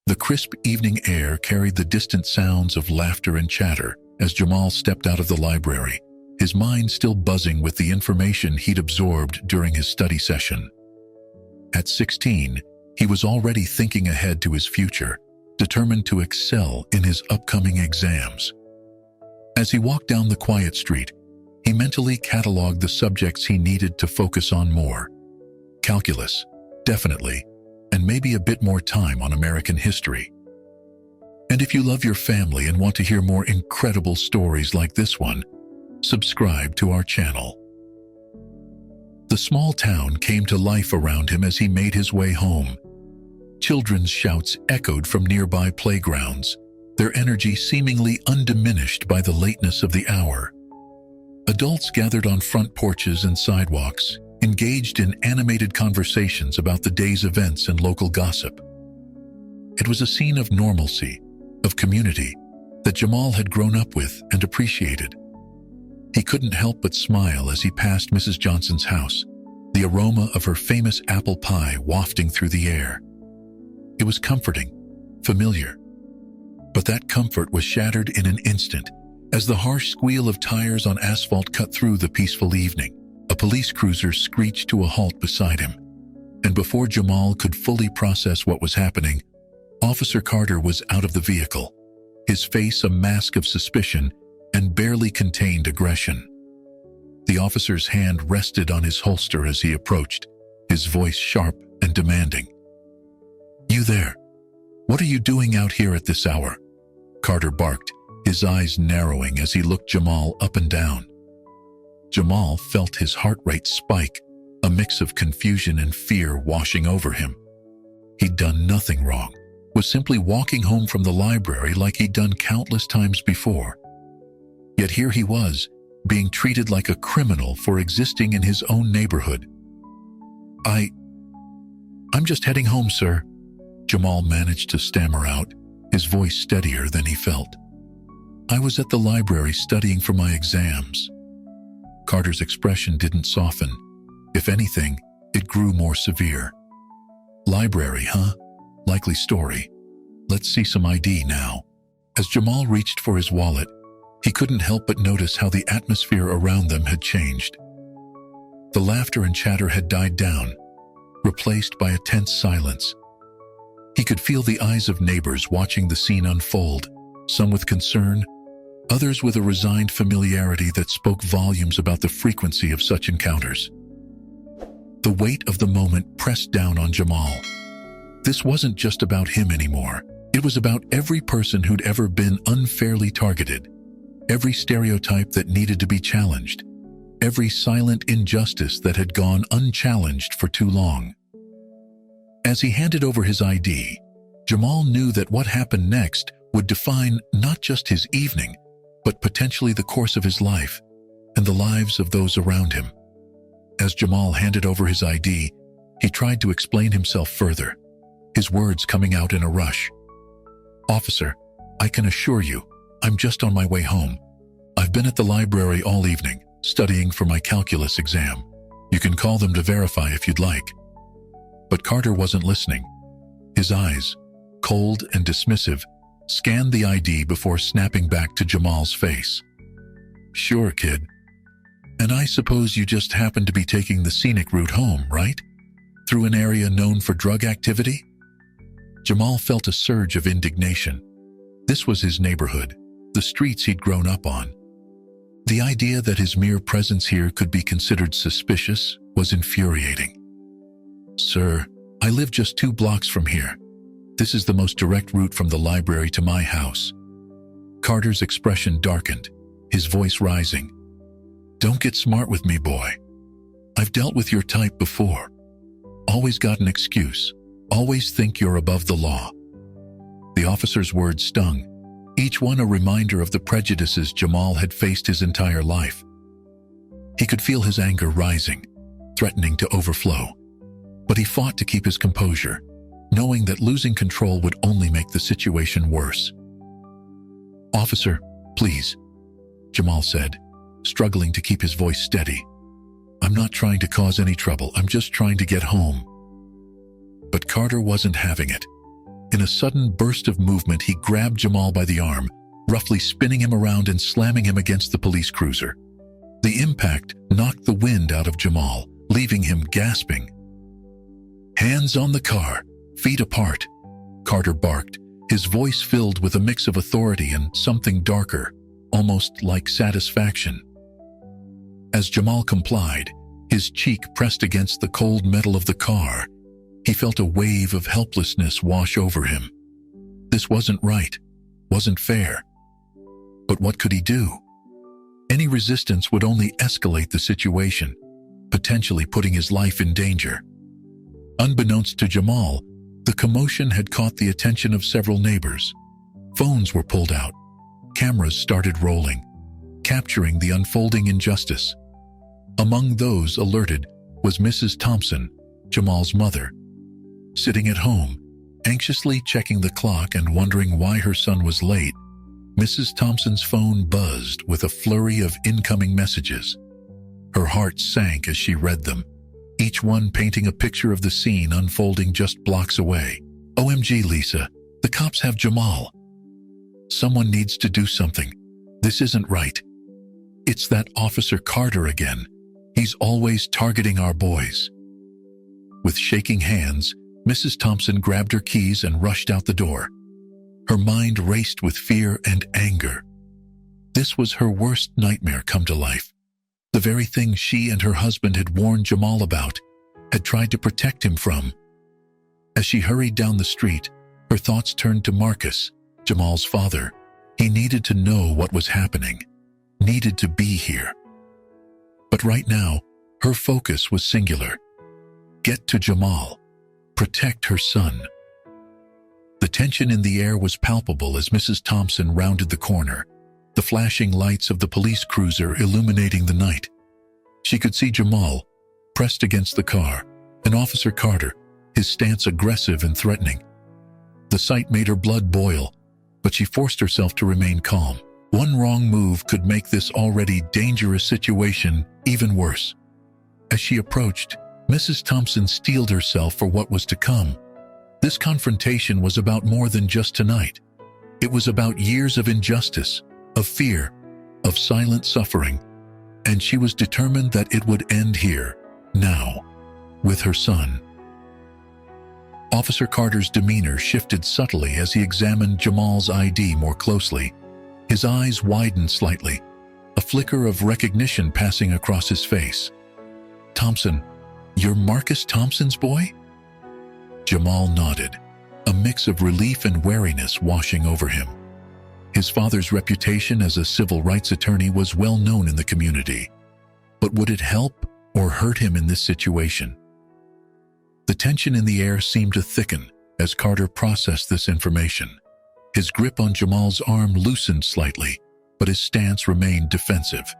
The crisp evening air carried the distant sounds of laughter and chatter as Jamal stepped out of the library, his mind still buzzing with the information he'd absorbed during his study session. At 16, he was already thinking ahead to his future, determined to excel in his upcoming exams. As he walked down the quiet street, he mentally cataloged the subjects he needed to focus on more. Calculus, definitely, and maybe a bit more time on American history. And if you love your family and want to hear more incredible stories like this one, subscribe to our channel. The small town came to life around him as he made his way home. Children's shouts echoed from nearby playgrounds, their energy seemingly undiminished by the lateness of the hour. Adults gathered on front porches and sidewalks, engaged in animated conversations about the day's events and local gossip. It was a scene of normalcy, of community, that Jamal had grown up with and appreciated. He couldn't help but smile as he passed Mrs. Johnson's house, the aroma of her famous apple pie wafting through the air. It was comforting, familiar. But that comfort was shattered in an instant as the harsh squeal of tires on asphalt cut through the peaceful evening. A police cruiser screeched to a halt beside him, and before Jamal could fully process what was happening, Officer Carter was out of the vehicle, his face a mask of suspicion and barely contained aggression. The officer's hand rested on his holster as he approached, his voice sharp and demanding. "You there? What are you doing out here at this hour?" Carter barked, his eyes narrowing as he looked Jamal up and down. Jamal felt his heart rate spike, a mix of confusion and fear washing over him. He'd done nothing wrong, was simply walking home from the library like he'd done countless times before. Yet here he was, being treated like a criminal for existing in his own neighborhood. I'm just heading home, sir," Jamal managed to stammer out, his voice steadier than he felt. "I was at the library studying for my exams." Carter's expression didn't soften. If anything, it grew more severe. "Library, huh? Likely story. Let's see some ID now." As Jamal reached for his wallet, he couldn't help but notice how the atmosphere around them had changed. The laughter and chatter had died down, replaced by a tense silence. He could feel the eyes of neighbors watching the scene unfold, some with concern, others with a resigned familiarity that spoke volumes about the frequency of such encounters. The weight of the moment pressed down on Jamal. This wasn't just about him anymore. It was about every person who'd ever been unfairly targeted, every stereotype that needed to be challenged, every silent injustice that had gone unchallenged for too long. As he handed over his ID, Jamal knew that what happened next would define not just his evening, but potentially the course of his life and the lives of those around him. As Jamal handed over his ID, he tried to explain himself further, his words coming out in a rush. "Officer, I can assure you, I'm just on my way home. I've been at the library all evening, studying for my calculus exam. You can call them to verify if you'd like." But Carter wasn't listening. His eyes, cold and dismissive, scanned the ID before snapping back to Jamal's face. "Sure, kid. And I suppose you just happen to be taking the scenic route home, right? Through an area known for drug activity?" Jamal felt a surge of indignation. This was his neighborhood, the streets he'd grown up on. The idea that his mere presence here could be considered suspicious was infuriating. "Sir, I live just 2 blocks from here. This is the most direct route from the library to my house." Carter's expression darkened, his voice rising. "Don't get smart with me, boy. I've dealt with your type before. Always got an excuse. Always think you're above the law." The officer's words stung, each one a reminder of the prejudices Jamal had faced his entire life. He could feel his anger rising, threatening to overflow. But he fought to keep his composure, knowing that losing control would only make the situation worse. "Officer, please," Jamal said, struggling to keep his voice steady. "I'm not trying to cause any trouble. I'm just trying to get home." But Carter wasn't having it. In a sudden burst of movement, he grabbed Jamal by the arm, roughly spinning him around and slamming him against the police cruiser. The impact knocked the wind out of Jamal, leaving him gasping. "Hands on the car, feet apart," Carter barked, his voice filled with a mix of authority and something darker, almost like satisfaction. As Jamal complied, his cheek pressed against the cold metal of the car, he felt a wave of helplessness wash over him. This wasn't right, wasn't fair. But what could he do? Any resistance would only escalate the situation, potentially putting his life in danger. Unbeknownst to Jamal, the commotion had caught the attention of several neighbors. Phones were pulled out. Cameras started rolling, capturing the unfolding injustice. Among those alerted was Mrs. Thompson, Jamal's mother. Sitting at home, anxiously checking the clock and wondering why her son was late, Mrs. Thompson's phone buzzed with a flurry of incoming messages. Her heart sank as she read them, each one painting a picture of the scene unfolding just blocks away. "OMG, Lisa, the cops have Jamal. Someone needs to do something. This isn't right. It's that Officer Carter again. He's always targeting our boys." With shaking hands, Mrs. Thompson grabbed her keys and rushed out the door. Her mind raced with fear and anger. This was her worst nightmare come to life. The very thing she and her husband had warned Jamal about, had tried to protect him from. As she hurried down the street, her thoughts turned to Marcus, Jamal's father. He needed to know what was happening, needed to be here. But right now, her focus was singular. Get to Jamal. Protect her son. The tension in the air was palpable as Mrs. Thompson rounded the corner, the flashing lights of the police cruiser illuminating the night. She could see Jamal, pressed against the car, and Officer Carter, his stance aggressive and threatening. The sight made her blood boil, but she forced herself to remain calm. One wrong move could make this already dangerous situation even worse. As she approached, Mrs. Thompson steeled herself for what was to come. This confrontation was about more than just tonight. It was about years of injustice, of fear, of silent suffering, and she was determined that it would end here, now, with her son. Officer Carter's demeanor shifted subtly as he examined Jamal's ID more closely. His eyes widened slightly, a flicker of recognition passing across his face. "Thompson, you're Marcus Thompson's boy?" Jamal nodded, a mix of relief and wariness washing over him. His father's reputation as a civil rights attorney was well known in the community. But would it help or hurt him in this situation? The tension in the air seemed to thicken as Carter processed this information. His grip on Jamal's arm loosened slightly, but his stance remained defensive.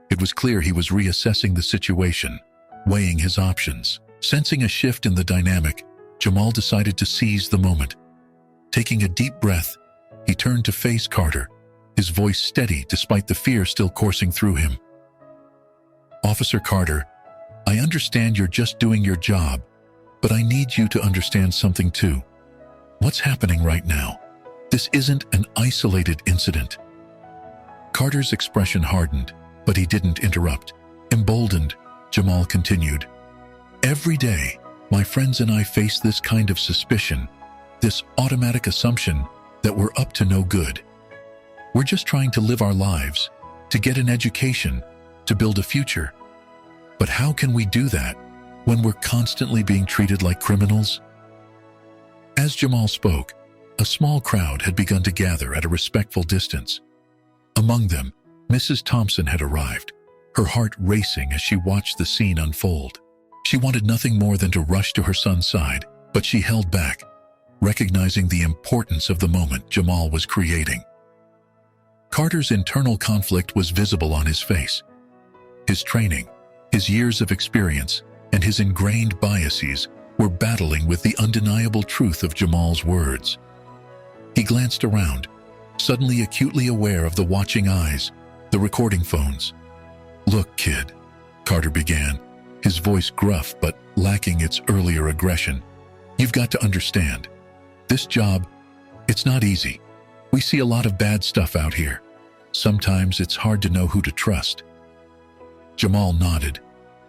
It was clear he was reassessing the situation, weighing his options. Sensing a shift in the dynamic, Jamal decided to seize the moment. Taking a deep breath, he turned to face Carter, his voice steady despite the fear still coursing through him. "Officer Carter, I understand you're just doing your job, but I need you to understand something too. What's happening right now? This isn't an isolated incident." Carter's expression hardened, but he didn't interrupt. Emboldened, Jamal continued, "Every day, my friends and I face this kind of suspicion, this automatic assumption that we're up to no good. We're just trying to live our lives, to get an education, to build a future. But how can we do that when we're constantly being treated like criminals?" As Jamal spoke, a small crowd had begun to gather at a respectful distance. Among them, Mrs. Thompson had arrived, her heart racing as she watched the scene unfold. She wanted nothing more than to rush to her son's side, but she held back, recognizing the importance of the moment Jamal was creating. Carter's internal conflict was visible on his face. His training, his years of experience, and his ingrained biases were battling with the undeniable truth of Jamal's words. He glanced around, suddenly acutely aware of the watching eyes, the recording phones. "Look, kid," Carter began, his voice gruff but lacking its earlier aggression. "You've got to understand. This job, it's not easy. We see a lot of bad stuff out here. Sometimes it's hard to know who to trust." Jamal nodded,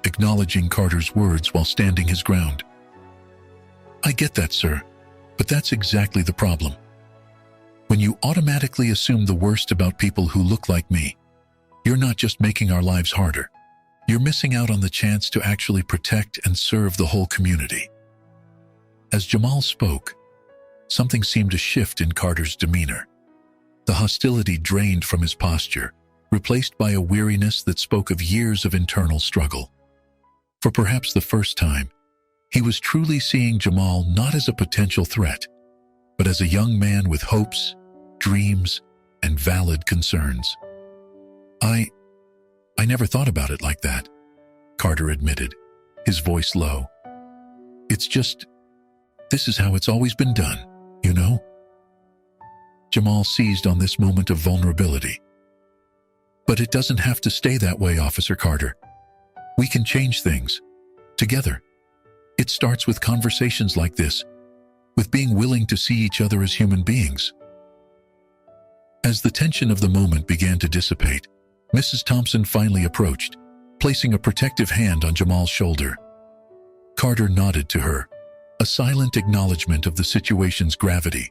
acknowledging Carter's words while standing his ground. "I get that, sir, but that's exactly the problem. When you automatically assume the worst about people who look like me, you're not just making our lives harder. You're missing out on the chance to actually protect and serve the whole community." As Jamal spoke, something seemed to shift in Carter's demeanor. The hostility drained from his posture, replaced by a weariness that spoke of years of internal struggle. For perhaps the first time, he was truly seeing Jamal not as a potential threat, but as a young man with hopes, dreams, and valid concerns. I never thought about it like that," Carter admitted, his voice low. "It's just, this is how it's always been done, you know?" Jamal seized on this moment of vulnerability. "But it doesn't have to stay that way, Officer Carter. We can change things, together. It starts with conversations like this, with being willing to see each other as human beings." As the tension of the moment began to dissipate, Mrs. Thompson finally approached, placing a protective hand on Jamal's shoulder. Carter nodded to her, a silent acknowledgement of the situation's gravity.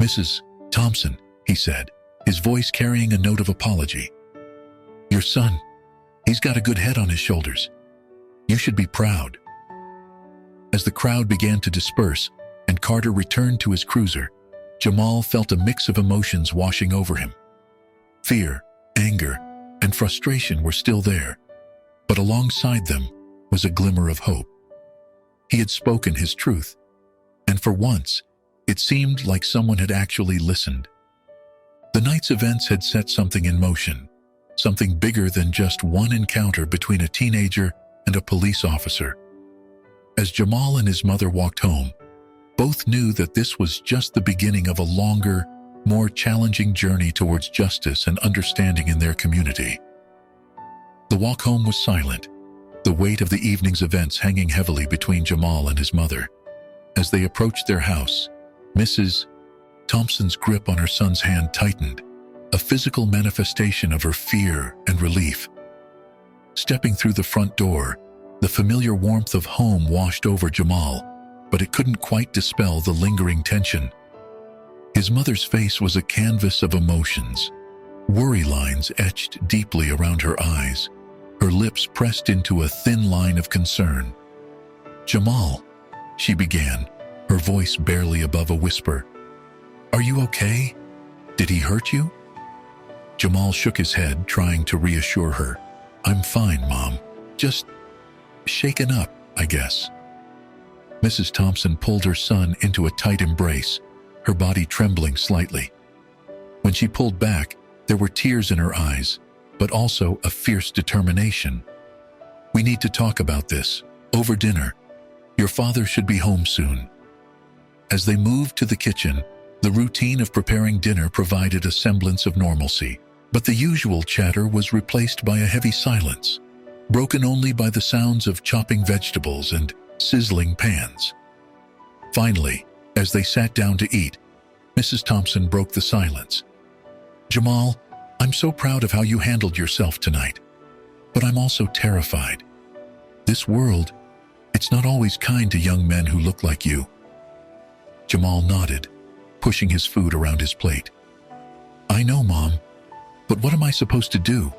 "Mrs. Thompson," he said, his voice carrying a note of apology. "Your son, he's got a good head on his shoulders. You should be proud." As the crowd began to disperse and Carter returned to his cruiser, Jamal felt a mix of emotions washing over him. Fear, anger, and frustration were still there, but alongside them was a glimmer of hope. He had spoken his truth, and for once, it seemed like someone had actually listened. The night's events had set something in motion, something bigger than just one encounter between a teenager and a police officer. As Jamal and his mother walked home, both knew that this was just the beginning of a longer, more challenging journey towards justice and understanding in their community. The walk home was silent, the weight of the evening's events hanging heavily between Jamal and his mother. As they approached their house, Mrs. Thompson's grip on her son's hand tightened, a physical manifestation of her fear and relief. Stepping through the front door, the familiar warmth of home washed over Jamal, but it couldn't quite dispel the lingering tension. His mother's face was a canvas of emotions, worry lines etched deeply around her eyes, her lips pressed into a thin line of concern. "Jamal," she began, her voice barely above a whisper. "Are you okay? Did he hurt you?" Jamal shook his head, trying to reassure her. "I'm fine, Mom. Just shaken up, I guess." Mrs. Thompson pulled her son into a tight embrace, her body trembling slightly. When she pulled back, there were tears in her eyes, but also a fierce determination. "We need to talk about this, over dinner. Your father should be home soon." As they moved to the kitchen, the routine of preparing dinner provided a semblance of normalcy, but the usual chatter was replaced by a heavy silence, broken only by the sounds of chopping vegetables and sizzling pans. Finally, as they sat down to eat, Mrs. Thompson broke the silence. "Jamal, I'm so proud of how you handled yourself tonight, but I'm also terrified. This world, it's not always kind to young men who look like you." Jamal nodded, pushing his food around his plate. "I know, Mom, but what am I supposed to do?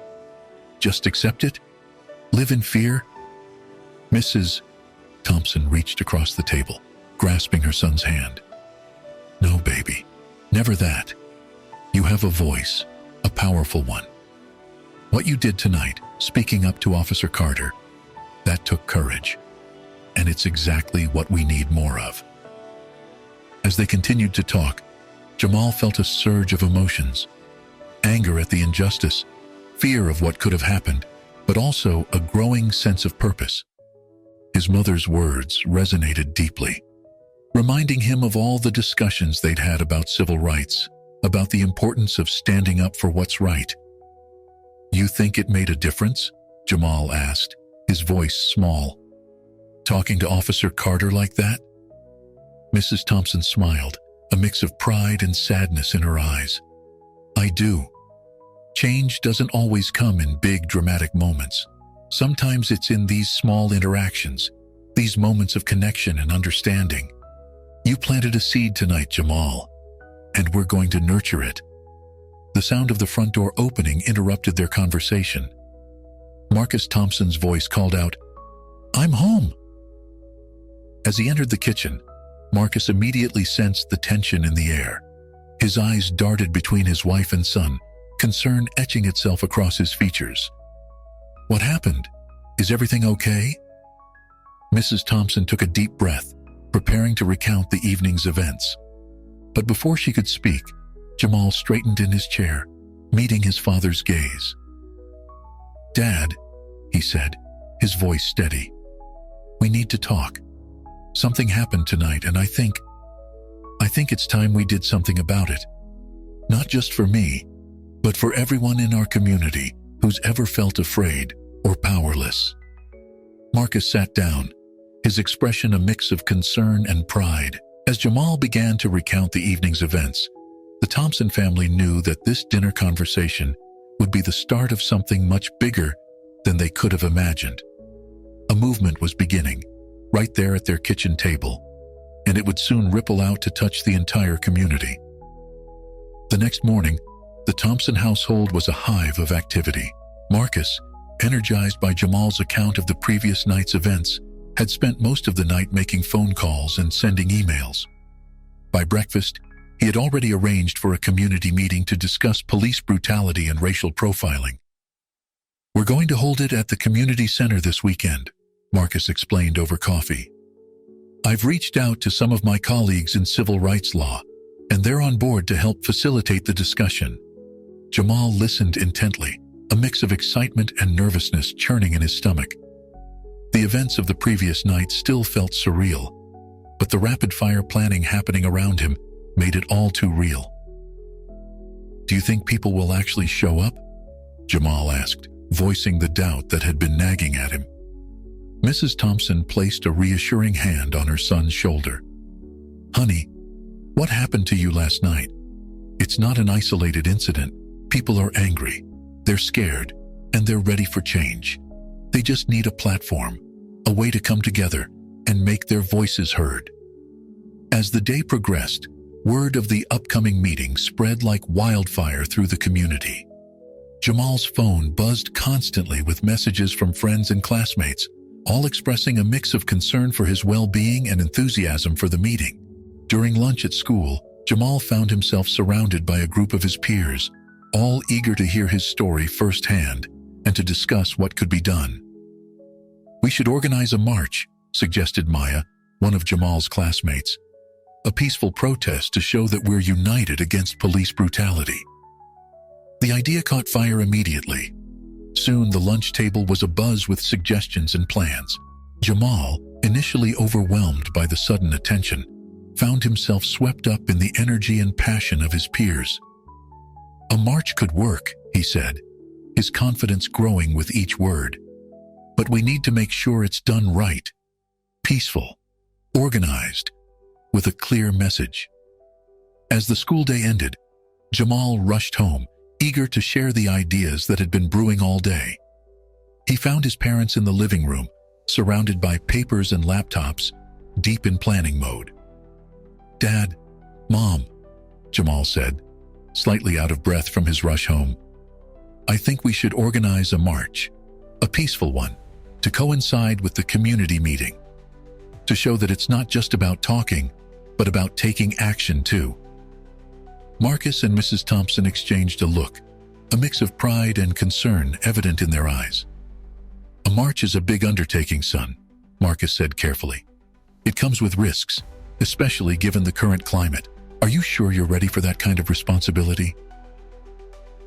Just accept it? Live in fear?" Mrs. Thompson reached across the table, grasping her son's hand. "No, baby, never that. You have a voice, a powerful one. What you did tonight, speaking up to Officer Carter, that took courage, and it's exactly what we need more of." As they continued to talk, Jamal felt a surge of emotions: anger at the injustice, fear of what could have happened, but also a growing sense of purpose. His mother's words resonated deeply, reminding him of all the discussions they'd had about civil rights, about the importance of standing up for what's right. "You think it made a difference?" Jamal asked, his voice small. "Talking to Officer Carter like that?" Mrs. Thompson smiled, a mix of pride and sadness in her eyes. I do. Change doesn't always come in big, dramatic moments. Sometimes it's in these small interactions, these moments of connection and understanding. You planted a seed tonight, Jamal, and we're going to nurture it. The sound of the front door opening interrupted their conversation. Marcus Thompson's voice called out, I'm home. As he entered the kitchen, Marcus immediately sensed the tension in the air. His eyes darted between his wife and son, concern etching itself across his features. What happened? Is everything okay? Mrs. Thompson took a deep breath, preparing to recount the evening's events. But before she could speak, Jamal straightened in his chair, meeting his father's gaze. Dad, he said, his voice steady. We need to talk. Something happened tonight, and I think it's time we did something about it. Not just for me, but for everyone in our community who's ever felt afraid or powerless. Marcus sat down, his expression a mix of concern and pride. As Jamal began to recount the evening's events, the Thompson family knew that this dinner conversation would be the start of something much bigger than they could have imagined. A movement was beginning, right there at their kitchen table, and it would soon ripple out to touch the entire community. The next morning, the Thompson household was a hive of activity. Marcus, energized by Jamal's account of the previous night's events, had spent most of the night making phone calls and sending emails. By breakfast, he had already arranged for a community meeting to discuss police brutality and racial profiling. We're going to hold it at the community center this weekend, Marcus explained over coffee. I've reached out to some of my colleagues in civil rights law, and they're on board to help facilitate the discussion. Jamal listened intently, a mix of excitement and nervousness churning in his stomach. The events of the previous night still felt surreal, but the rapid-fire planning happening around him made it all too real. Do you think people will actually show up? Jamal asked, voicing the doubt that had been nagging at him. Mrs. Thompson placed a reassuring hand on her son's shoulder. Honey, what happened to you last night? It's not an isolated incident. People are angry, they're scared, and they're ready for change. They just need a platform, a way to come together and make their voices heard. As the day progressed, word of the upcoming meeting spread like wildfire through the community. Jamal's phone buzzed constantly with messages from friends and classmates, all expressing a mix of concern for his well-being and enthusiasm for the meeting. During lunch at school, Jamal found himself surrounded by a group of his peers, all eager to hear his story firsthand and to discuss what could be done. We should organize a march, suggested Maya, one of Jamal's classmates. A peaceful protest to show that we're united against police brutality. The idea caught fire immediately. Soon the lunch table was abuzz with suggestions and plans. Jamal, initially overwhelmed by the sudden attention, found himself swept up in the energy and passion of his peers. A march could work, he said, his confidence growing with each word. But we need to make sure it's done right, peaceful, organized, with a clear message. As the school day ended, Jamal rushed home, eager to share the ideas that had been brewing all day. He found his parents in the living room, surrounded by papers and laptops, deep in planning mode. Dad, Mom, Jamal said, slightly out of breath from his rush home. I think we should organize a march, a peaceful one, to coincide with the community meeting, to show that it's not just about talking, but about taking action too. Marcus and Mrs. Thompson exchanged a look, a mix of pride and concern evident in their eyes. A march is a big undertaking, son, Marcus said carefully. It comes with risks, especially given the current climate. Are you sure you're ready for that kind of responsibility?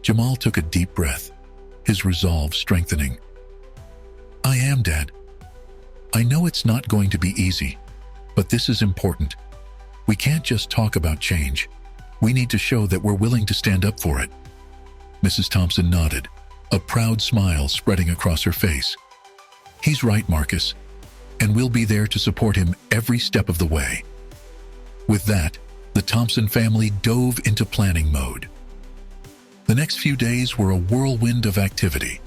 Jamal took a deep breath, his resolve strengthening. I am, Dad. I know it's not going to be easy, but this is important. We can't just talk about change. We need to show that we're willing to stand up for it. Mrs. Thompson nodded, a proud smile spreading across her face. He's right, Marcus, and we'll be there to support him every step of the way. With that, the Thompson family dove into planning mode. The next few days were a whirlwind of activity.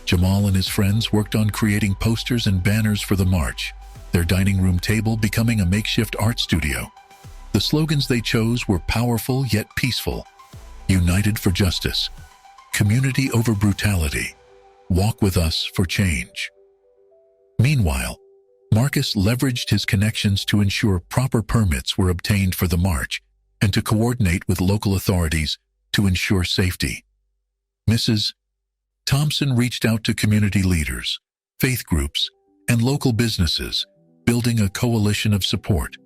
Jamal and his friends worked on creating posters and banners for the march, their dining room table becoming a makeshift art studio. The slogans they chose were powerful yet peaceful: United for Justice, Community over Brutality, Walk with Us for Change. Meanwhile, Marcus leveraged his connections to ensure proper permits were obtained for the march and to coordinate with local authorities to ensure safety. Mrs. Thompson reached out to community leaders, faith groups, and local businesses, building a coalition of support.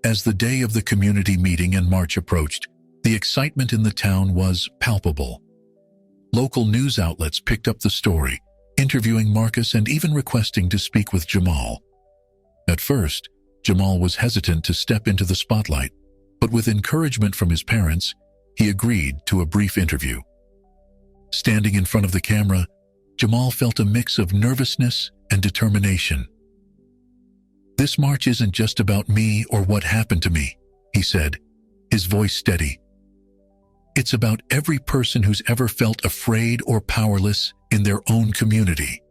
As the day of the community meeting and march approached, the excitement in the town was palpable. Local news outlets picked up the story, interviewing Marcus and even requesting to speak with Jamal. At first, Jamal was hesitant to step into the spotlight, but with encouragement from his parents, he agreed to a brief interview. Standing in front of the camera, Jamal felt a mix of nervousness and determination. "This march isn't just about me or what happened to me," he said, his voice steady. "It's about every person who's ever felt afraid or powerless in their own community.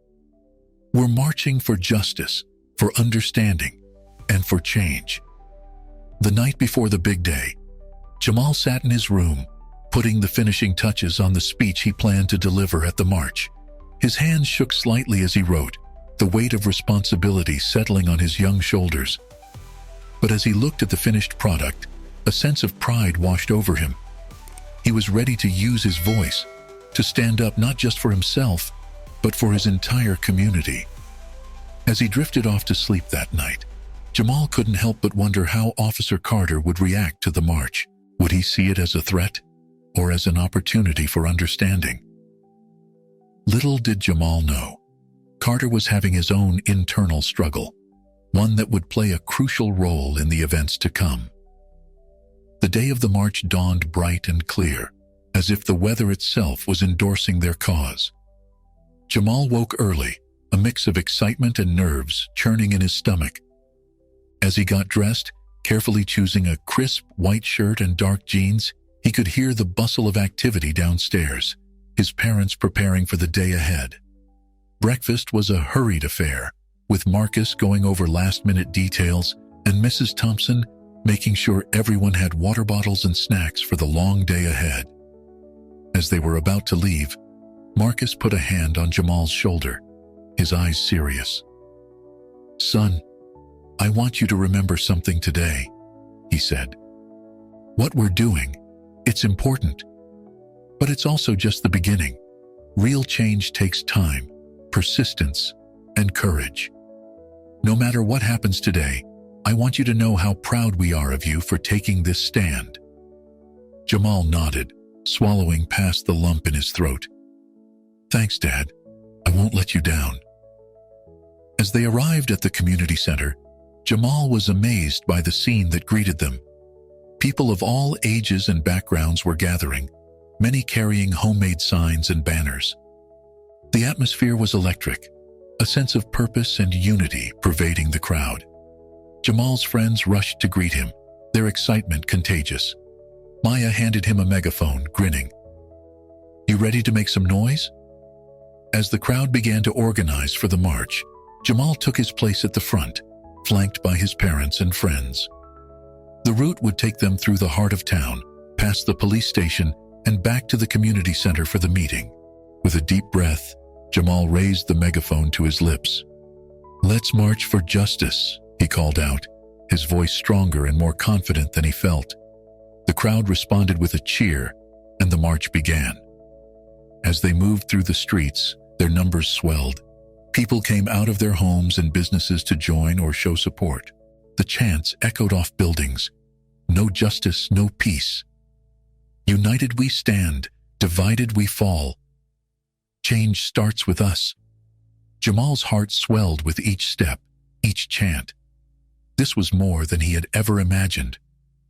We're marching for justice, for understanding, and for change." The night before the big day, Jamal sat in his room, putting the finishing touches on the speech he planned to deliver at the march. His hands shook slightly as he wrote, the weight of responsibility settling on his young shoulders. But as he looked at the finished product, a sense of pride washed over him. He was ready to use his voice, to stand up not just for himself, but for his entire community. As he drifted off to sleep that night, Jamal couldn't help but wonder how Officer Carter would react to the march. Would he see it as a threat, or as an opportunity for understanding? Little did Jamal know, Carter was having his own internal struggle, one that would play a crucial role in the events to come. The day of the march dawned bright and clear, as if the weather itself was endorsing their cause. Jamal woke early, a mix of excitement and nerves churning in his stomach. As he got dressed, carefully choosing a crisp white shirt and dark jeans, he could hear the bustle of activity downstairs, his parents preparing for the day ahead. Breakfast was a hurried affair, with Marcus going over last-minute details and Mrs. Thompson making sure everyone had water bottles and snacks for the long day ahead. As they were about to leave, Marcus put a hand on Jamal's shoulder, his eyes serious. "Son, I want you to remember something today," he said. "What we're doing, it's important. But it's also just the beginning. Real change takes time, persistence, and courage. No matter what happens today, I want you to know how proud we are of you for taking this stand." Jamal nodded, swallowing past the lump in his throat. "Thanks, Dad. I won't let you down." As they arrived at the community center, Jamal was amazed by the scene that greeted them. People of all ages and backgrounds were gathering, many carrying homemade signs and banners. The atmosphere was electric, a sense of purpose and unity pervading the crowd. Jamal's friends rushed to greet him, their excitement contagious. Maya handed him a megaphone, grinning. "You ready to make some noise?" As the crowd began to organize for the march, Jamal took his place at the front, flanked by his parents and friends. The route would take them through the heart of town, past the police station, and back to the community center for the meeting. With a deep breath, Jamal raised the megaphone to his lips. "Let's march for justice," he called out, his voice stronger and more confident than he felt. The crowd responded with a cheer, and the march began. As they moved through the streets, their numbers swelled. People came out of their homes and businesses to join or show support. The chants echoed off buildings. "No justice, no peace. United we stand, divided we fall. Change starts with us." Jamal's heart swelled with each step, each chant. This was more than he had ever imagined,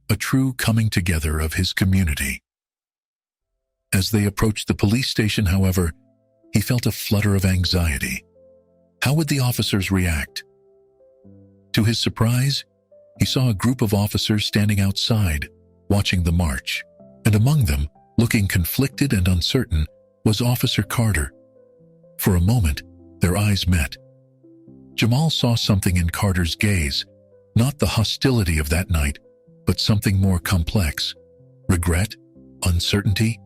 a true coming together of his community. As they approached the police station, however, he felt a flutter of anxiety. How would the officers react? To his surprise, he saw a group of officers standing outside, watching the march, and among them, looking conflicted and uncertain, was Officer Carter. For a moment, their eyes met. Jamal saw something in Carter's gaze, not the hostility of that night, but something more complex. Regret? Uncertainty?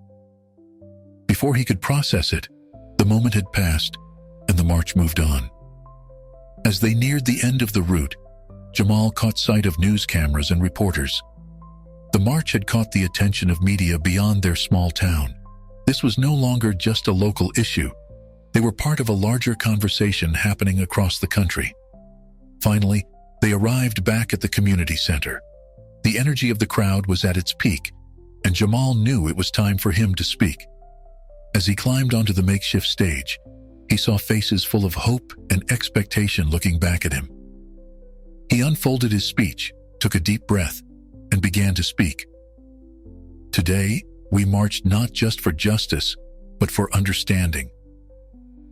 Before he could process it, the moment had passed, and the march moved on. As they neared the end of the route, Jamal caught sight of news cameras and reporters. The march had caught the attention of media beyond their small town. This was no longer just a local issue. They were part of a larger conversation happening across the country. Finally, they arrived back at the community center. The energy of the crowd was at its peak, and Jamal knew it was time for him to speak. As he climbed onto the makeshift stage, he saw faces full of hope and expectation looking back at him. He unfolded his speech, took a deep breath, and began to speak. Today, we marched not just for justice, but for understanding.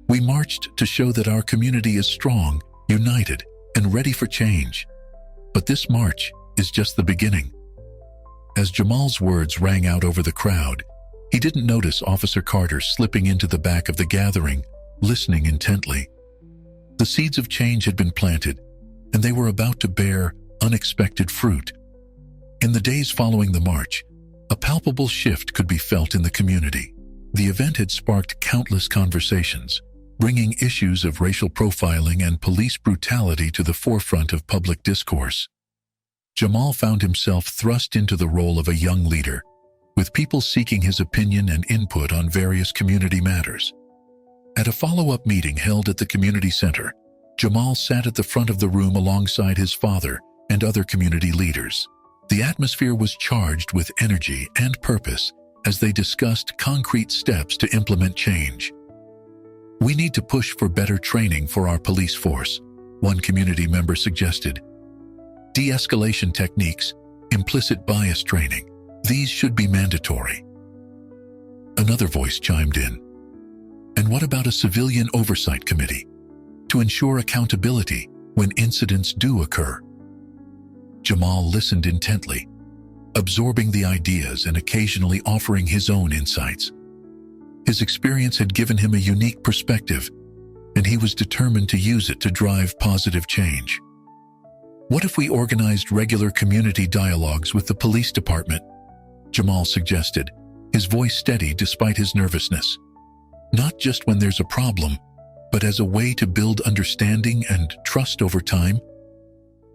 We marched to show that our community is strong, united, and ready for change. But this march is just the beginning. As Jamal's words rang out over the crowd, he didn't notice Officer Carter slipping into the back of the gathering, listening intently. The seeds of change had been planted, and they were about to bear unexpected fruit. In the days following the march, a palpable shift could be felt in the community. The event had sparked countless conversations, bringing issues of racial profiling and police brutality to the forefront of public discourse. Jamal found himself thrust into the role of a young leader, with people seeking his opinion and input on various community matters. At a follow-up meeting held at the community center, Jamal sat at the front of the room alongside his father and other community leaders. The atmosphere was charged with energy and purpose as they discussed concrete steps to implement change. We need to push for better training for our police force, one community member suggested. De-escalation techniques, implicit bias training, these should be mandatory. Another voice chimed in. And what about a civilian oversight committee to ensure accountability when incidents do occur? Jamal listened intently, absorbing the ideas and occasionally offering his own insights. His experience had given him a unique perspective, and he was determined to use it to drive positive change. What if we organized regular community dialogues with the police department? Jamal suggested, his voice steady despite his nervousness. Not just when there's a problem, but as a way to build understanding and trust over time.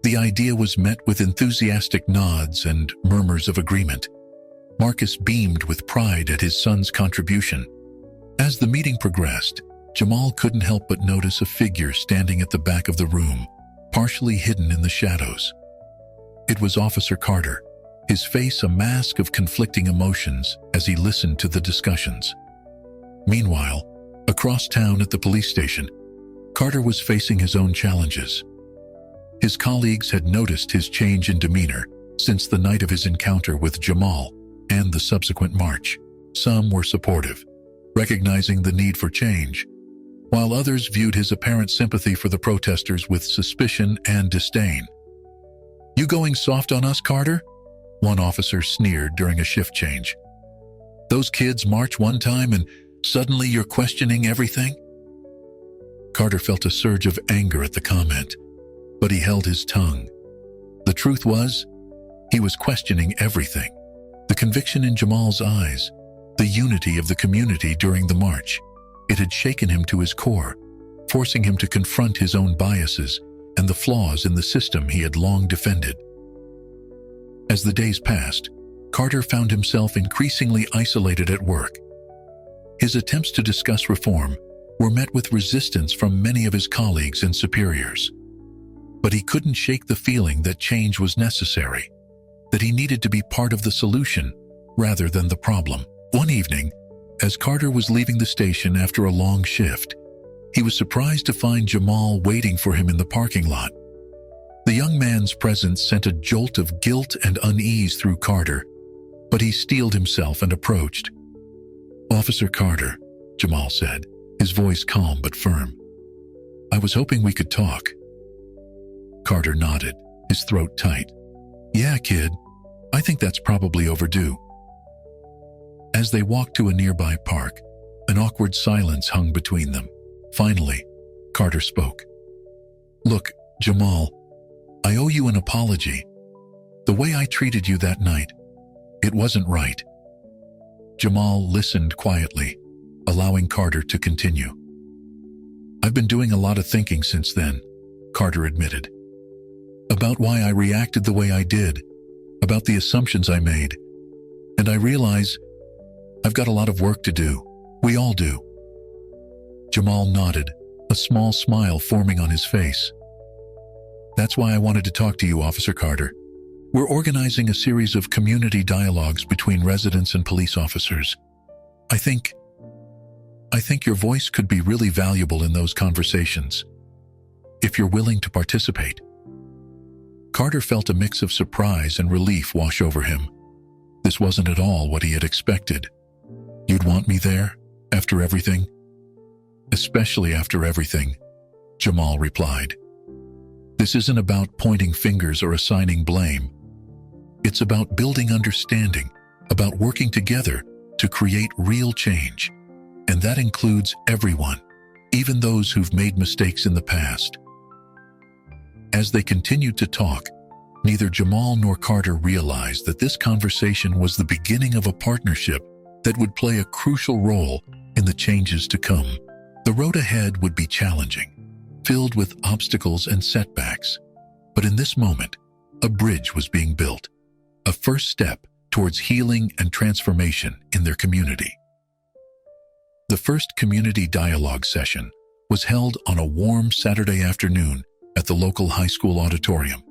The idea was met with enthusiastic nods and murmurs of agreement. Marcus beamed with pride at his son's contribution. As the meeting progressed, Jamal couldn't help but notice a figure standing at the back of the room, partially hidden in the shadows. It was Officer Carter, his face a mask of conflicting emotions as he listened to the discussions. Meanwhile, across town at the police station, Carter was facing his own challenges. His colleagues had noticed his change in demeanor since the night of his encounter with Jamal and the subsequent march. Some were supportive, recognizing the need for change, while others viewed his apparent sympathy for the protesters with suspicion and disdain. "You going soft on us, Carter?" one officer sneered during a shift change. "Those kids march one time and suddenly you're questioning everything?" Carter felt a surge of anger at the comment, but he held his tongue. The truth was, he was questioning everything. The conviction in Jamal's eyes, the unity of the community during the march, it had shaken him to his core, forcing him to confront his own biases and the flaws in the system he had long defended. As the days passed, Carter found himself increasingly isolated at work. His attempts to discuss reform were met with resistance from many of his colleagues and superiors. But he couldn't shake the feeling that change was necessary, that he needed to be part of the solution rather than the problem. One evening, as Carter was leaving the station after a long shift, he was surprised to find Jamal waiting for him in the parking lot. The young man's presence sent a jolt of guilt and unease through Carter, but he steeled himself and approached. "Officer Carter," Jamal said, his voice calm but firm. "I was hoping we could talk." Carter nodded, his throat tight. Yeah, kid, I think that's probably overdue. As they walked to a nearby park, an awkward silence hung between them. Finally, Carter spoke. Look, Jamal, I owe you an apology. The way I treated you that night, it wasn't right. Jamal listened quietly, allowing Carter to continue. I've been doing a lot of thinking since then, Carter admitted. About why I reacted the way I did, about the assumptions I made, and I realize I've got a lot of work to do. We all do. Jamal nodded, a small smile forming on his face. That's why I wanted to talk to you, Officer Carter. We're organizing a series of community dialogues between residents and police officers. I think your voice could be really valuable in those conversations, if you're willing to participate. Carter felt a mix of surprise and relief wash over him. This wasn't at all what he had expected. You'd want me there, after everything? Especially after everything, Jamal replied. This isn't about pointing fingers or assigning blame. It's about building understanding, about working together to create real change. And that includes everyone, even those who've made mistakes in the past. As they continued to talk, neither Jamal nor Carter realized that this conversation was the beginning of a partnership that would play a crucial role in the changes to come. The road ahead would be challenging, filled with obstacles and setbacks. But in this moment, a bridge was being built, a first step towards healing and transformation in their community. The first community dialogue session was held on a warm Saturday afternoon at the local high school auditorium.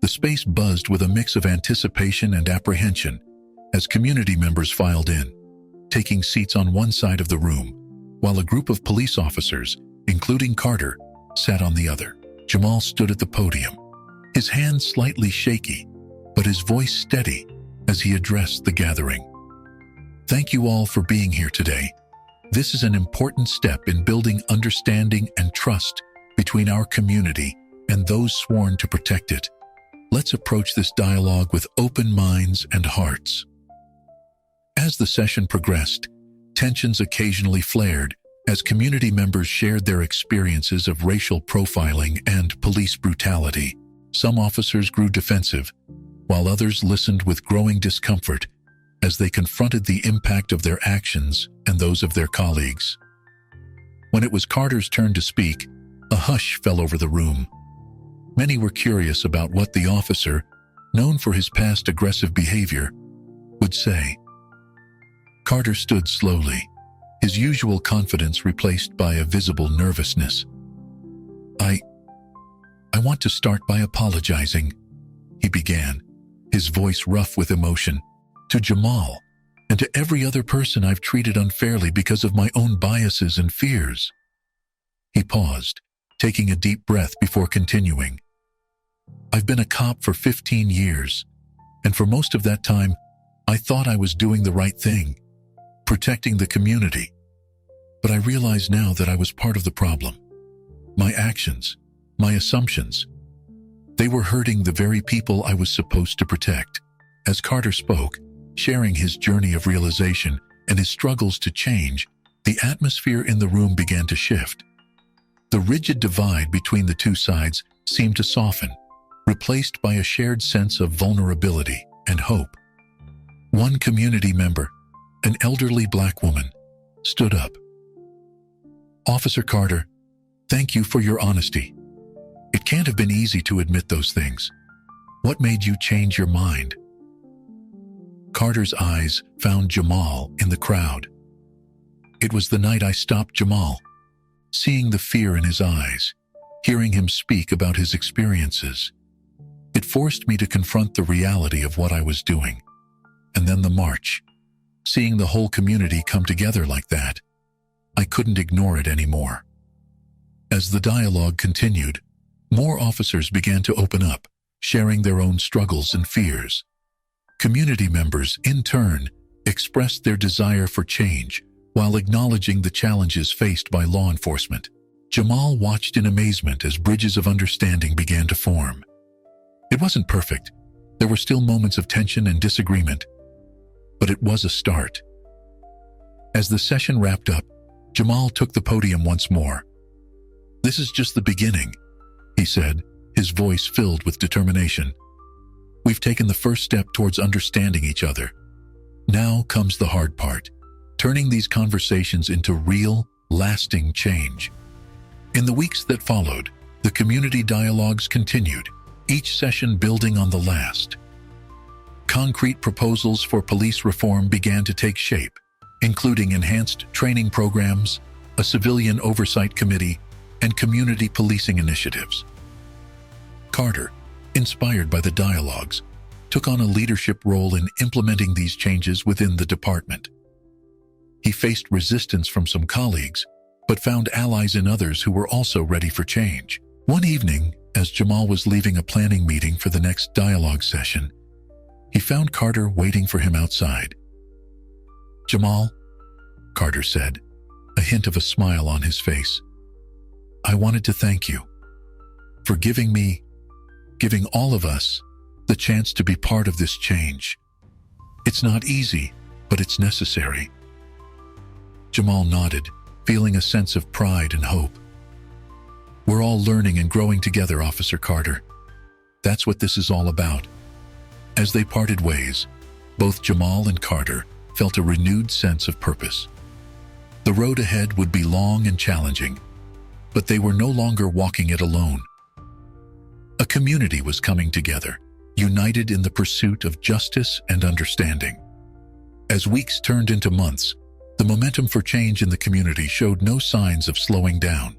The space buzzed with a mix of anticipation and apprehension as community members filed in, taking seats on one side of the room, while a group of police officers, including Carter, sat on the other. Jamal stood at the podium, his hands slightly shaky, but his voice steady as he addressed the gathering. Thank you all for being here today. This is an important step in building understanding and trust between our community and those sworn to protect it. Let's approach this dialogue with open minds and hearts. As the session progressed, tensions occasionally flared as community members shared their experiences of racial profiling and police brutality. Some officers grew defensive, while others listened with growing discomfort as they confronted the impact of their actions and those of their colleagues. When it was Carter's turn to speak, a hush fell over the room. Many were curious about what the officer, known for his past aggressive behavior, would say. Carter stood slowly, his usual confidence replaced by a visible nervousness. I want to start by apologizing, he began, his voice rough with emotion, to Jamal and to every other person I've treated unfairly because of my own biases and fears. He paused, taking a deep breath before continuing. I've been a cop for 15 years, and for most of that time, I thought I was doing the right thing, protecting the community. But I realize now that I was part of the problem. My actions, my assumptions, they were hurting the very people I was supposed to protect. As Carter spoke, sharing his journey of realization and his struggles to change, the atmosphere in the room began to shift. The rigid divide between the two sides seemed to soften, replaced by a shared sense of vulnerability and hope. One community member, an elderly black woman, stood up. Officer Carter, thank you for your honesty. It can't have been easy to admit those things. What made you change your mind? Carter's eyes found Jamal in the crowd. It was the night I stopped Jamal. Seeing the fear in his eyes, hearing him speak about his experiences, it forced me to confront the reality of what I was doing. And then the march. Seeing the whole community come together like that, I couldn't ignore it anymore. As the dialogue continued, more officers began to open up, sharing their own struggles and fears. Community members, in turn, expressed their desire for change while acknowledging the challenges faced by law enforcement. Jamal watched in amazement as bridges of understanding began to form. It wasn't perfect, There were still moments of tension and disagreement, but it was a start. As the session wrapped up, Jamal took the podium once more. "This is just the beginning," he said, his voice filled with determination. "We've taken the first step towards understanding each other. Now comes the hard part, turning these conversations into real, lasting change." In the weeks that followed, the community dialogues continued, each session building on the last. Concrete proposals for police reform began to take shape, including enhanced training programs, a civilian oversight committee, and community policing initiatives. Carter, inspired by the dialogues, took on a leadership role in implementing these changes within the department. He faced resistance from some colleagues, but found allies in others who were also ready for change. One evening, as Jamal was leaving a planning meeting for the next dialogue session, he found Carter waiting for him outside. "Jamal," Carter said, a hint of a smile on his face, "I wanted to thank you for giving all of us, the chance to be part of this change. It's not easy, but it's necessary." Jamal nodded, feeling a sense of pride and hope. "We're all learning and growing together, Officer Carter. That's what this is all about." As they parted ways, both Jamal and Carter felt a renewed sense of purpose. The road ahead would be long and challenging, but they were no longer walking it alone. A community was coming together, united in the pursuit of justice and understanding. As weeks turned into months, the momentum for change in the community showed no signs of slowing down.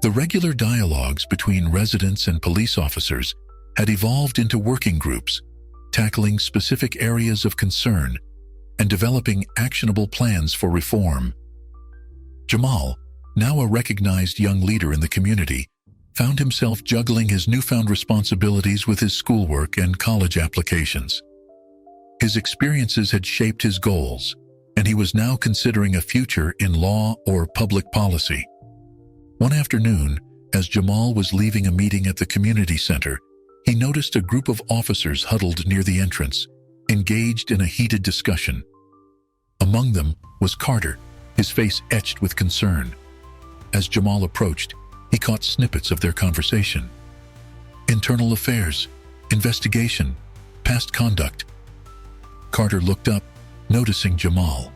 The regular dialogues between residents and police officers had evolved into working groups, tackling specific areas of concern and developing actionable plans for reform. Jamal, now a recognized young leader in the community, found himself juggling his newfound responsibilities with his schoolwork and college applications. His experiences had shaped his goals, and he was now considering a future in law or public policy. One afternoon, as Jamal was leaving a meeting at the community center, he noticed a group of officers huddled near the entrance, engaged in a heated discussion. Among them was Carter, his face etched with concern. As Jamal approached, he caught snippets of their conversation. Internal affairs, investigation, past conduct. Carter looked up, noticing Jamal.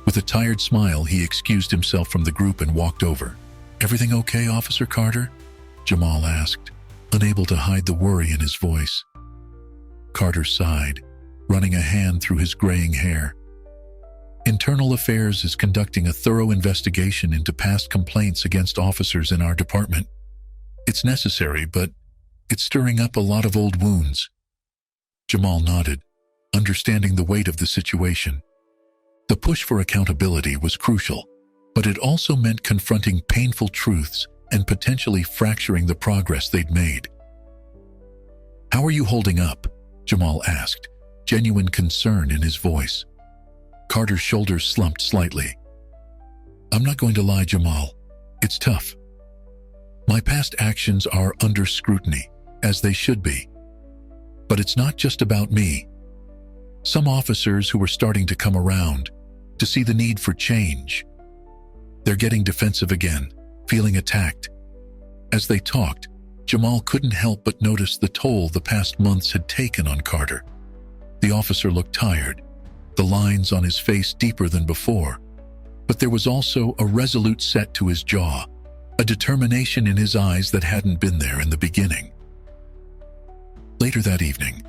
With a tired smile, he excused himself from the group and walked over. "Everything okay, Officer Carter?" Jamal asked, unable to hide the worry in his voice. Carter sighed, running a hand through his graying hair. "Internal Affairs is conducting a thorough investigation into past complaints against officers in our department. It's necessary, but it's stirring up a lot of old wounds." Jamal nodded, understanding the weight of the situation. The push for accountability was crucial, but it also meant confronting painful truths and potentially fracturing the progress they'd made. "How are you holding up?" Jamal asked, genuine concern in his voice. Carter's shoulders slumped slightly. "I'm not going to lie, Jamal. It's tough. My past actions are under scrutiny, as they should be. But it's not just about me. Some officers who are starting to come around, to see the need for change. They're getting defensive again, feeling attacked." As they talked, Jamal couldn't help but notice the toll the past months had taken on Carter. The officer looked tired, the lines on his face deeper than before, but there was also a resolute set to his jaw, a determination in his eyes that hadn't been there in the beginning. Later that evening,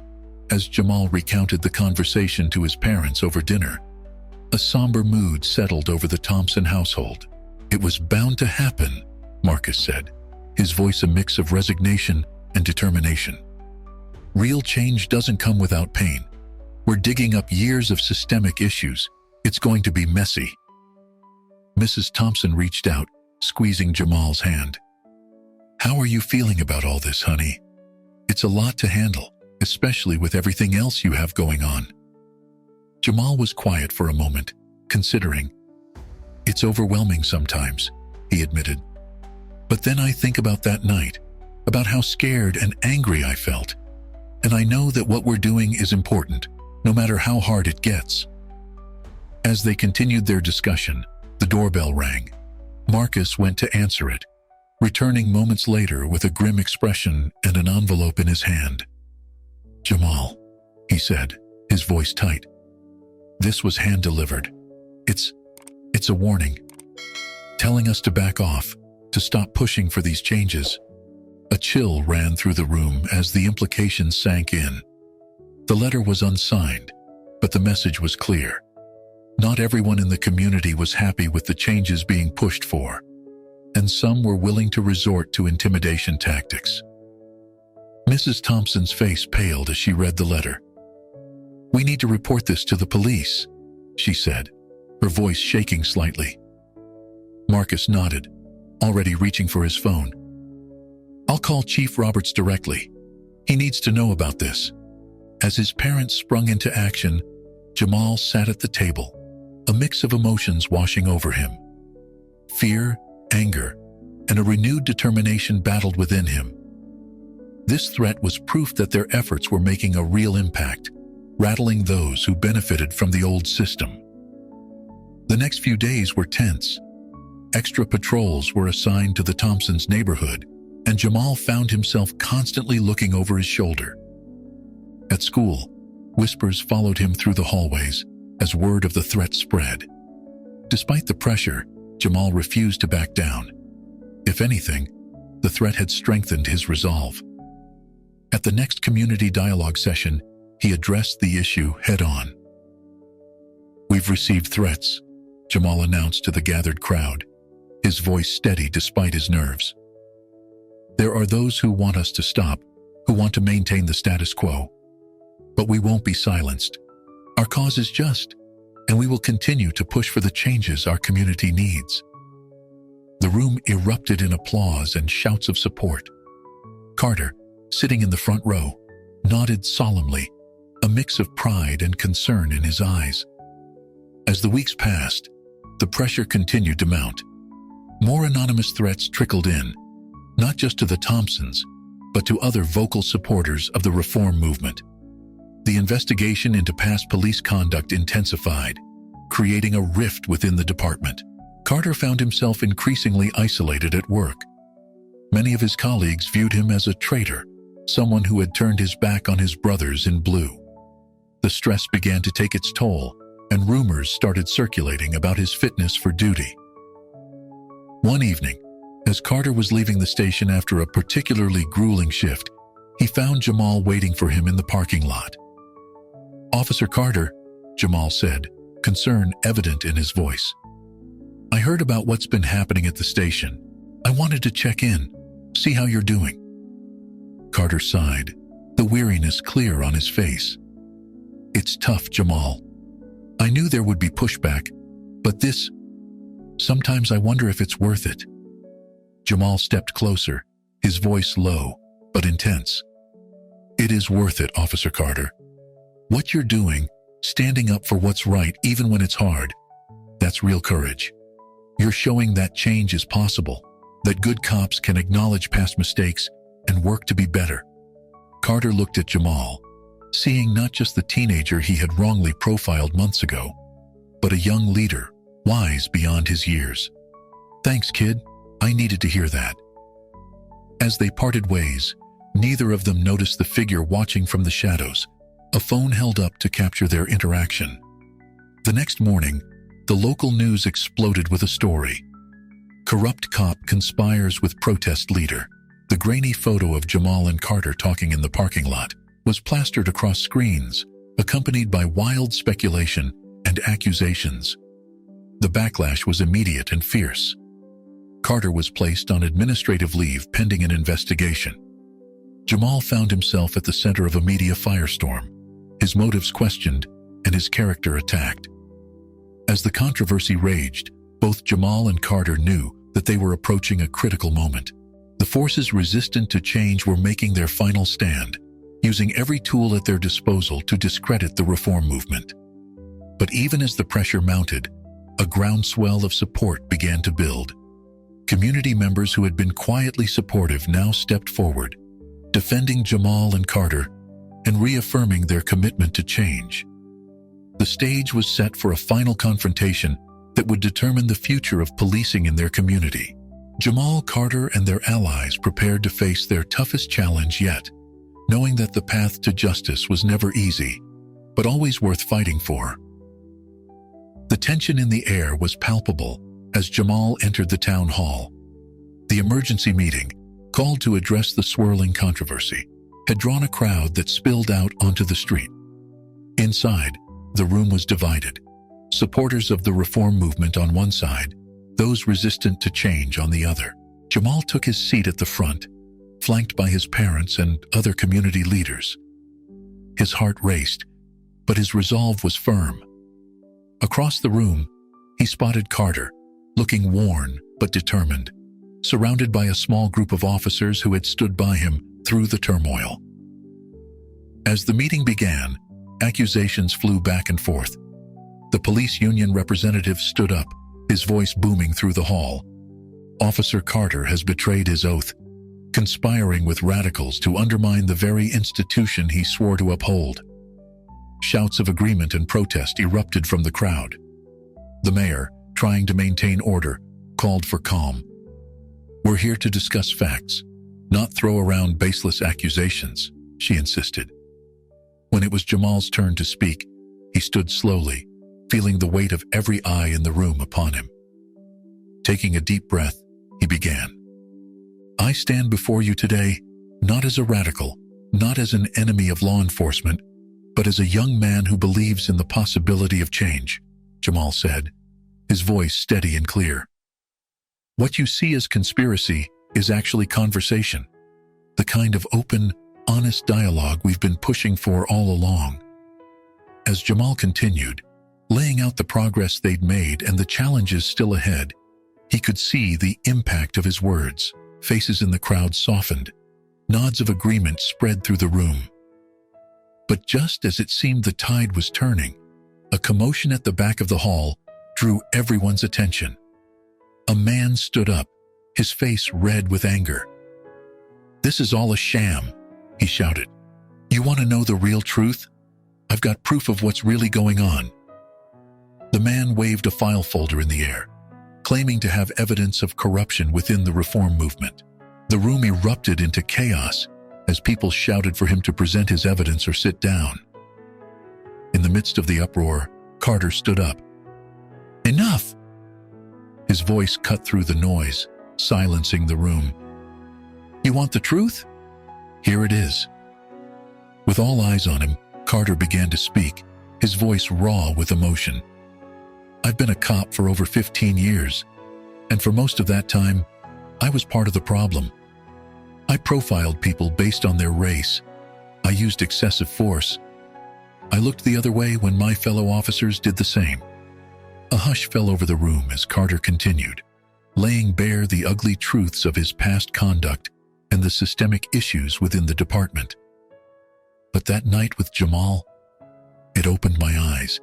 as Jamal recounted the conversation to his parents over dinner, a somber mood settled over the Thompson household. "It was bound to happen," Marcus said, his voice a mix of resignation and determination. "Real change doesn't come without pain. We're digging up years of systemic issues. It's going to be messy." Mrs. Thompson reached out, squeezing Jamal's hand. "How are you feeling about all this, honey? It's a lot to handle, especially with everything else you have going on." Jamal was quiet for a moment, considering. "It's overwhelming sometimes," he admitted. "But then I think about that night, about how scared and angry I felt. and I know that what we're doing is important, no matter how hard it gets." As they continued their discussion, the doorbell rang. Marcus went to answer it, returning moments later with a grim expression and an envelope in his hand. "Jamal," he said, his voice tight. "This was hand-delivered. It's a warning, telling us to back off, to stop pushing for these changes." A chill ran through the room as the implications sank in. The letter was unsigned, but the message was clear. Not everyone in the community was happy with the changes being pushed for, and some were willing to resort to intimidation tactics. Mrs. Thompson's face paled as she read the letter. "We need to report this to the police," she said, her voice shaking slightly. Marcus nodded, already reaching for his phone. "I'll call Chief Roberts directly. He needs to know about this." As his parents sprung into action, Jamal sat at the table, a mix of emotions washing over him. Fear, anger, and a renewed determination battled within him. This threat was proof that their efforts were making a real impact, rattling those who benefited from the old system. The next few days were tense. Extra patrols were assigned to the Thompsons' neighborhood, and Jamal found himself constantly looking over his shoulder. At school, whispers followed him through the hallways as word of the threat spread. Despite the pressure, Jamal refused to back down. If anything, the threat had strengthened his resolve. At the next community dialogue session, he addressed the issue head-on. "We've received threats," Jamal announced to the gathered crowd, his voice steady despite his nerves. "There are those who want us to stop, who want to maintain the status quo. But we won't be silenced. Our cause is just, and we will continue to push for the changes our community needs." The room erupted in applause and shouts of support. Carter, sitting in the front row, nodded solemnly, a mix of pride and concern in his eyes. As the weeks passed, the pressure continued to mount. More anonymous threats trickled in, not just to the Thompsons, but to other vocal supporters of the reform movement. The investigation into past police conduct intensified, creating a rift within the department. Carter found himself increasingly isolated at work. Many of his colleagues viewed him as a traitor, someone who had turned his back on his brothers in blue. The stress began to take its toll, and rumors started circulating about his fitness for duty. One evening, as Carter was leaving the station after a particularly grueling shift, he found Jamal waiting for him in the parking lot. "Officer Carter," Jamal said, concern evident in his voice. "I heard about what's been happening at the station. I wanted to check in, see how you're doing." Carter sighed, the weariness clear on his face. "It's tough, Jamal. I knew there would be pushback, but sometimes I wonder if it's worth it." Jamal stepped closer, his voice low, but intense. "It is worth it, Officer Carter. What you're doing, standing up for what's right even when it's hard, that's real courage. You're showing that change is possible, that good cops can acknowledge past mistakes and work to be better." Carter looked at Jamal, seeing not just the teenager he had wrongly profiled months ago, but a young leader, wise beyond his years. "Thanks, kid. I needed to hear that." As they parted ways, neither of them noticed the figure watching from the shadows, a phone held up to capture their interaction. The next morning, the local news exploded with a story. Corrupt cop conspires with protest leader. The grainy photo of Jamal and Carter talking in the parking lot was plastered across screens, accompanied by wild speculation and accusations. The backlash was immediate and fierce. Carter was placed on administrative leave pending an investigation. Jamal found himself at the center of a media firestorm, his motives questioned and his character attacked. As the controversy raged, both Jamal and Carter knew that they were approaching a critical moment. The forces resistant to change were making their final stand, using every tool at their disposal to discredit the reform movement. But even as the pressure mounted, a groundswell of support began to build. Community members who had been quietly supportive now stepped forward, defending Jamal and Carter, and reaffirming their commitment to change. The stage was set for a final confrontation that would determine the future of policing in their community. Jamal, Carter, and their allies prepared to face their toughest challenge yet, knowing that the path to justice was never easy, but always worth fighting for. The tension in the air was palpable as Jamal entered the town hall. The emergency meeting, called to address the swirling controversy, had drawn a crowd that spilled out onto the street. Inside, the room was divided. Supporters of the reform movement on one side, those resistant to change on the other. Jamal took his seat at the front, flanked by his parents and other community leaders. His heart raced, but his resolve was firm. Across the room, he spotted Carter, looking worn but determined, surrounded by a small group of officers who had stood by him through the turmoil. As the meeting began, accusations flew back and forth. The police union representative stood up, his voice booming through the hall. Officer Carter has betrayed his oath, conspiring with radicals to undermine the very institution he swore to uphold. Shouts of agreement and protest erupted from the crowd. The mayor, trying to maintain order, called for calm. "We're here to discuss facts, not throw around baseless accusations," she insisted. When it was Jamal's turn to speak, he stood slowly, feeling the weight of every eye in the room upon him. Taking a deep breath, he began. "I stand before you today, not as a radical, not as an enemy of law enforcement, but as a young man who believes in the possibility of change," Jamal said, his voice steady and clear. "What you see as conspiracy is actually conversation, the kind of open, honest dialogue we've been pushing for all along." As Jamal continued, laying out the progress they'd made and the challenges still ahead, he could see the impact of his words. Faces in the crowd softened. Nods of agreement spread through the room. But just as it seemed the tide was turning, a commotion at the back of the hall drew everyone's attention. A man stood up, his face red with anger. "This is all a sham," he shouted. "You want to know the real truth? I've got proof of what's really going on." The man waved a file folder in the air, claiming to have evidence of corruption within the reform movement. The room erupted into chaos as people shouted for him to present his evidence or sit down. In the midst of the uproar, Carter stood up. "Enough!" His voice cut through the noise, silencing the room. "You want the truth? Here it is." With all eyes on him, Carter began to speak, his voice raw with emotion. "I've been a cop for over 15 years, and for most of that time, I was part of the problem. I profiled people based on their race. I used excessive force. I looked the other way when my fellow officers did the same." A hush fell over the room as Carter continued, laying bare the ugly truths of his past conduct and the systemic issues within the department. But that night with Jamal, it opened my eyes.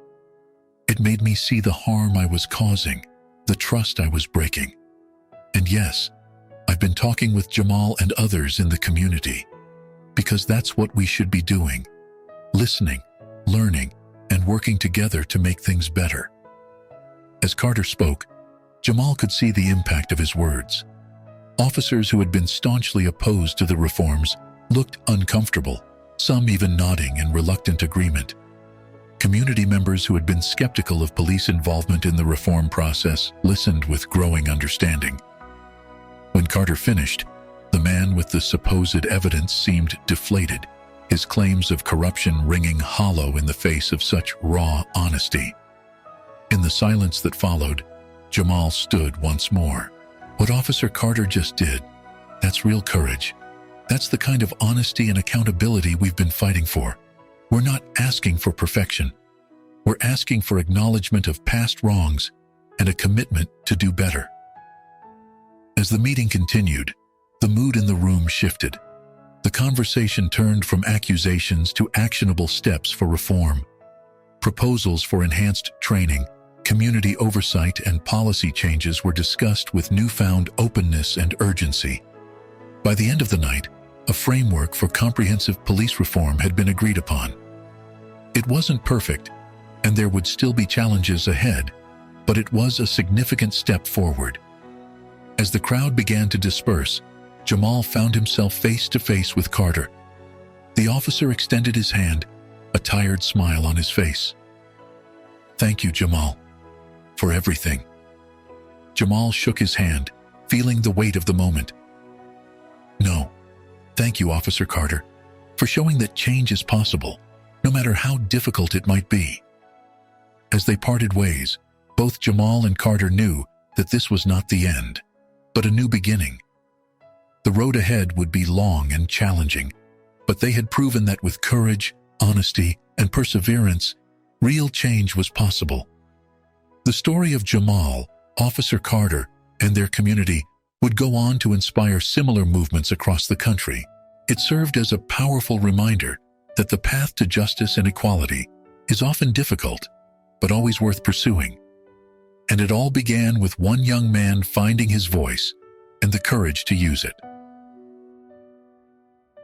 It made me see the harm I was causing, the trust I was breaking. And yes, I've been talking with Jamal and others in the community, because that's what we should be doing, listening, learning, and working together to make things better. As Carter spoke, Jamal could see the impact of his words. Officers who had been staunchly opposed to the reforms looked uncomfortable, some even nodding in reluctant agreement. Community members who had been skeptical of police involvement in the reform process listened with growing understanding. When Carter finished, the man with the supposed evidence seemed deflated, his claims of corruption ringing hollow in the face of such raw honesty. In the silence that followed, Jamal stood once more. "What Officer Carter just did, that's real courage. That's the kind of honesty and accountability we've been fighting for. We're not asking for perfection. We're asking for acknowledgement of past wrongs and a commitment to do better." As the meeting continued, the mood in the room shifted. The conversation turned from accusations to actionable steps for reform. Proposals for enhanced training, community oversight, and policy changes were discussed with newfound openness and urgency. By the end of the night, a framework for comprehensive police reform had been agreed upon. It wasn't perfect, and there would still be challenges ahead, but it was a significant step forward. As the crowd began to disperse, Jamal found himself face to face with Carter. The officer extended his hand, a tired smile on his face. "Thank you, Jamal, for everything." Jamal shook his hand, feeling the weight of the moment. "No, thank you, Officer Carter, for showing that change is possible, no matter how difficult it might be." As they parted ways, both Jamal and Carter knew that this was not the end, but a new beginning. The road ahead would be long and challenging, but they had proven that with courage, honesty, and perseverance, real change was possible. The story of Jamal, Officer Carter, and their community would go on to inspire similar movements across the country. It served as a powerful reminder that the path to justice and equality is often difficult, but always worth pursuing. And it all began with one young man finding his voice and the courage to use it.